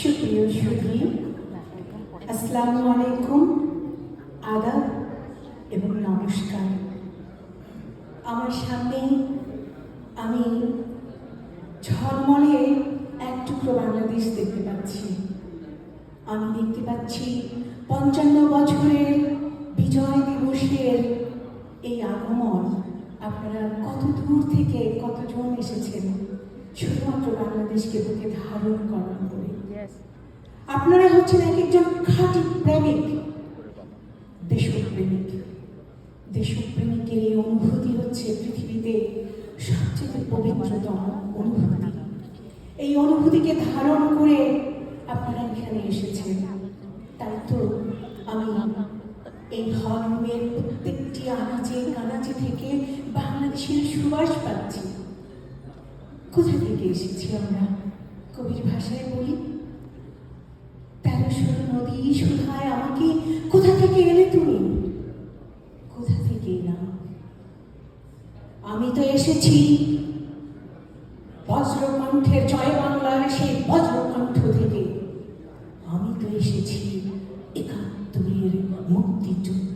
সুপ্রিয় সুধী, আসসালামু আলাইকুম, আদাব এবং নমস্কার। আমার সামনে আমি ঝলমলে এক টুকরো বাংলাদেশ দেখতে পাচ্ছি। আমি দেখতে পাচ্ছি ৫৫ বছরের বিজয় দিবসের এই আগমন। আপনারা কত দূর থেকে কতজন এসেছেন শুধুমাত্র বাংলাদেশকে বুকে ধারণ করার করে। আপনারা হচ্ছেন এক একজন খাঁটি প্রেমিক, দেশপ্রেমিক। দেশপ্রেমিকের এই অনুভূতি হচ্ছে পৃথিবীতে সবচেয়ে পবিত্রতম অনুভূতি। এই অনুভূতিকে ধারণ করে আপনারা এখানে এসেছেন। তাই তো আমি এই হলরুমের প্রত্যেকটি আনাচে কানাচে থেকে বাংলাদেশের সুবাস পাচ্ছি। কোথা থেকে এসেছি আমরা? কবির ভাষায় বলি, ১৩০০ নদী শুধায় আমাকে, কোথা থেকে এলে তুমি? কোথা থেকে এলাম? আমি তো এসেছি বজ্রকণ্ঠের জয় বাংলার সেই বজ্রকণ্ঠ থেকে। আমি তো এসেছি ৭১-এর মুক্তিযুদ্ধ